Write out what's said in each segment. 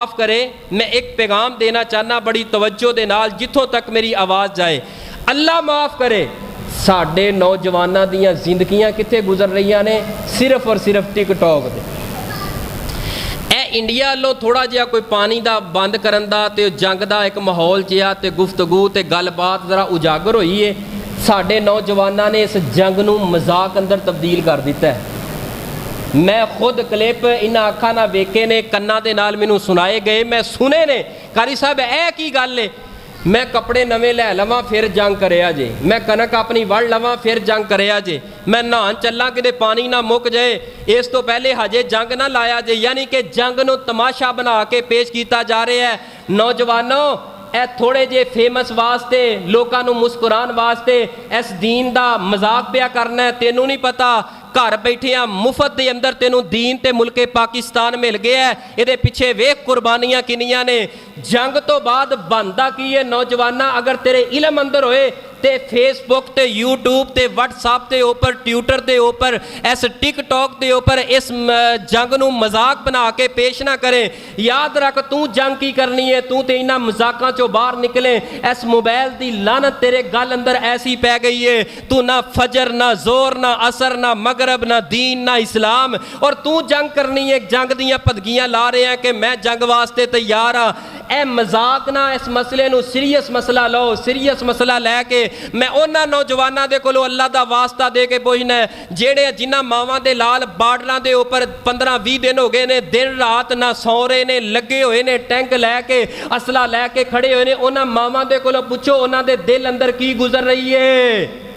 माफ़ करे। मैं एक पैगाम देना चाहना बड़ी तवज्जो दे नाल जिथों तक मेरी आवाज़ जाए। अल्लाह माफ़ करे साडे नौजवानों दीयां जिंदगियां कित्थे गुजर रही ने, सिर्फ और सिर्फ टिकटॉक दे। ए इंडिया वालों थोड़ा जिहा कोई पानी दा बंद करन दा ते जंग दा एक माहौल जिहा ते गुफ्तगू ते गलबात जरा उजागर होई है। साडे नौजवानों ने इस जंग नूं मजाक अंदर तब्दील कर दिता है। मैं खुद क्लिप इन्हां अखां नाल वेखे ने, कन्नां दे नाल मैनूं सुनाए गए, मैं सुने ने। कारी साहब ए की गल है, मैं कपड़े नवे लै लवां फिर जंग करिया जे, मैं कनक अपनी वड़ लवां फिर जंग करिया जे, मैं नहान चलां किते पानी ना मुक जाए इस तो पहले हजे जंग ना लाया जे। यानी कि जंग नूं तमाशा बना के पेश किया जा रहा है। नौजवानों ए थोड़े जे फेमस वास्ते, लोगों नूं मुस्कुराने वास्ते इस दीन दा मजाक पिया करना है। तेनू नहीं पता घर बैठिया मुफ्त के अंदर तेनों दीन ते मुल्के पाकिस्तान मिल गया है। ये पिछे वेख कुर्बानियां किनियां ने। जंग तो बाद बनता की है नौजवाना, अगर तेरे इलम अंदर होए ते फेसबुक ते यूट्यूब ते व्हाट्सएप के ऊपर, ट्विटर के ऊपर, इस टिकटॉक के ऊपर इस जंग नूं मजाक बना के पेश ना करे। याद रख तू जंग की करनी है, तू तो इन्हां मजाकों चों बाहर निकले। इस मोबाइल की लानत तेरे गल अंदर ऐसी पै गई है, तू ना फजर ना जोर ना असर ना मगरब ना दीन ना इस्लाम, और तू जंग करनी है। जंग दियां भदगियां ला रहे हैं कि मैं जंग वास्ते तैयार हाँ। ए मजाक ना, इस मसले नूं सीरीयस मसला लो। सीरीयस मसला लैके मैं उन्हां नौजवानों के कोलों अल्लाह का वास्ता दे के पुछना है जेड़े जिन्हां मावां दे लाल बार्डरां दे उपर 15-20 दिन हो गए ने, दिन रात ना सौ रहे ने, लगे हुए ने, टैंक लैके असला लैके खड़े हुए ने। उन्हां मावां दे कोलों पुछो उन्हां दे दिल अंदर की गुजर रही है।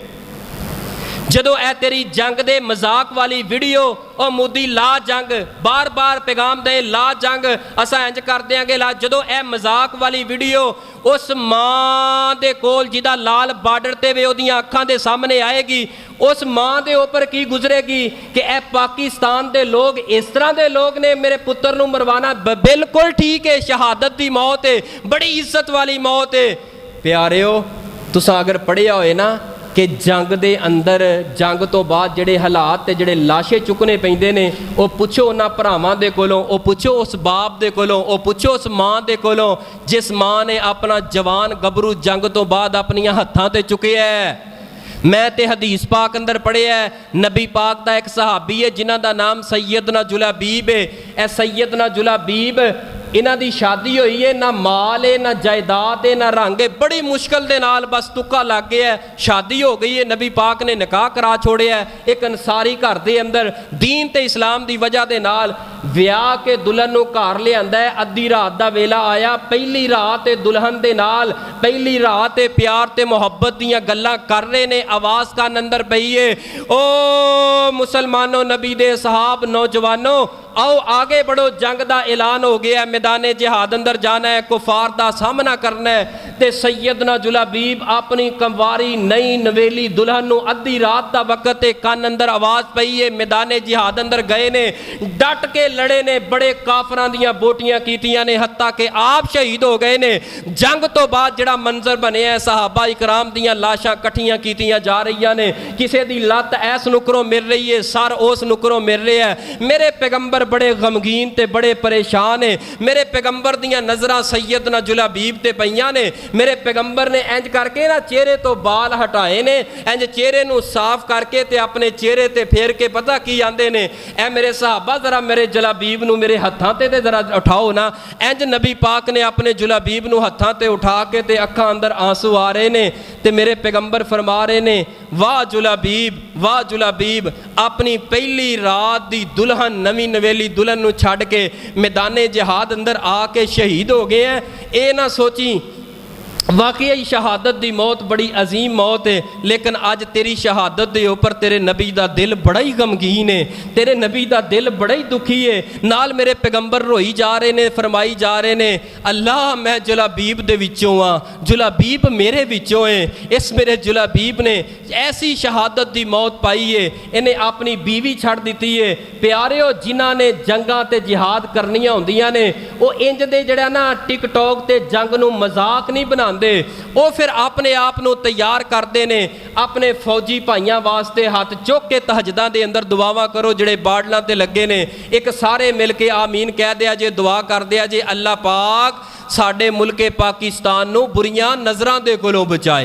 जदों ए तेरी जंग दे मजाक वाली वीडियो, ओ मोदी ला जंग, बार बार पैगाम दे ला जंग, असा इंज कर देंगे ला। जदों ए मजाक वाली वीडियो उस मां दे कोल जिदा लाल बार्डर ते वे ओदियां अखां दे सामने आएगी, उस मां दे ऊपर की गुजरेगी कि ए पाकिस्तान दे लोग इस तरह दे लोग ने मेरे पुत्र नूं मरवाना। बिल्कुल ठीक है, शहादत दी मौत है, बड़ी इज्जत वाली मौत है। प्यारेओ तुसां अगर पढ़िया होए ना कि जंग दे अंदर, जंग तो बाद जिहड़े हालात ते जिहड़े लाशे चुकने पैंदे ने, वो पुछो उन्हां भरावां दे कोलों, वो पुछो उस बाप दे कोलों, वो पुछो उस मां दे कोलों जिस मां ने अपना जवान गबरू जंग तो बाद अपनियां हत्थां ते चुकिया है। मैं ते हदीस पाक अंदर पढ़िया है, नबी पाक दा एक सहाबी है जिन्हां दा नाम सैयदना जुलाबीब है। ए सैयदना जुलाबीब इन्हां दी शादी हुई है, ना माल है ना जायदाद है ना रंग है, बड़ी मुश्किल दे नाल बस तुक्का लग गया है, शादी हो गई है। नबी पाक ने निकाह करा छोड़िया है एक अंसारी घर दे अंदर। दीन ते इस्लाम दी वजह दे नाल विआह के दुल्हन नूं घर लिआंदा है। अद्धी रात दा वेला आया, पहली रात दुल्हन दे नाल, पहली रात प्यार ते मुहब्बत दीयां गल्लां कर रहे ने। आवाज़ कान अंदर पई है, ओ मुसलमानों, नबी दे सहाब, नौजवानों आओ आगे बढ़ो, जंग का ऐलान हो गया, मैदान जिहाद अंदर जाना है, कुफार का सामना करना है। ते सैयदना जुलाबीब अपनी कंवारी नई नवेली दुल्हन नूं अद्धी रात का वक्त कान अंदर आवाज़ पई है, मैदान जिहाद अंदर गए ने, डट के लड़े ने, बड़े काफरां दियां बोटियां कीतियां ने, हत्ता के आप शहीद हो गए ने। जंग तो बाद जिहड़ा मंजर बने है, सहाबा इकराम दियां लाशां कट्ठियां कीतियां जा रही ने, किसी की लत्त ऐस नुकरों मिल रही है, सर उस नुकरों मिल रहा है। मेरे पैगंबर बड़े गमगीन ते बड़े परेशान है। मेरे पैगंबर दियां नज़रां सैयदना जुलाबीब ते पईयां ने। मेरे पैगंबर ने इंज करके ना चेहरे तो बाल हटाए ने, इंज चेहरे नूं साफ करके ते अपने चेहरे ते फेर के पता की आंदे ने, ए मेरे सहाबा जरा मेरे जुलाबीब नूं मेरे हत्थां ते जरा उठाओ ना। इंज नबी पाक ने अपने जुलाबीब नूं हत्थां ते उठा के ते अखां अंदर आंसू आ रहे ने, ते मेरे पैगंबर फरमा रहे ने, वाह जुलाबीब, वाह जुलाबीब, अपनी पहली रात दी दुल्हन, नवी नवेली दुल्हन नूं छड्ड के मैदाने जिहाद अंदर आके शहीद हो गए हैं। ये ना सोची वाकई शहादत दी मौत बड़ी अजीम मौत है, लेकिन अज तेरी शहादत के उपर तेरे नबी का दिल बड़ा ही गमगीन है, तेरे नबी का दिल बड़ा ही दुखी है। नाल मेरे पैगंबर रोई जा रहे ने, फरमाई जा रहे ने, अल्लाह मैं जुलाबीब दे विचों हाँ, जुलाबीब मेरे विचों है। इस मेरे जुलाबीब ने ऐसी शहादत की मौत पाई है, इन्हें अपनी बीवी छड़ दी है। प्यारिओ जिन्हां ने जंगां ते जिहाद करनियां होंदियां ने, वो इंज दे जिहड़ा ना टिकटॉक ते जंग नूं मजाक नहीं बना ਬਣਾਉਂਦੇ, ਉਹ ਫਿਰ ਆਪਣੇ ਆਪ ਨੂੰ ਤਿਆਰ ਕਰਦੇ ਨੇ ਆਪਣੇ ਫੌਜੀ ਭਾਈਆਂ ਵਾਸਤੇ। ਹੱਥ ਚੁੱਕ ਕੇ ਤਹਜਦਾਂ ਦੇ ਅੰਦਰ ਦੁਆਵਾਂ ਕਰੋ ਜਿਹੜੇ ਬਾਰਡਰਾਂ ਤੇ ਲੱਗੇ ਨੇ, ਇੱਕ ਸਾਰੇ ਮਿਲ ਕੇ ਆਮੀਨ ਕਹਿ ਦਿਆ ਜੇ, ਦੁਆ ਕਰ ਦਿਆ ਜੇ, ਅੱਲਾਹ ਪਾਕ ਸਾਡੇ ਮੁਲਕੇ ਪਾਕਿस्तान ਨੂੰ बुरियां नज़रां दे कोलों बचाए।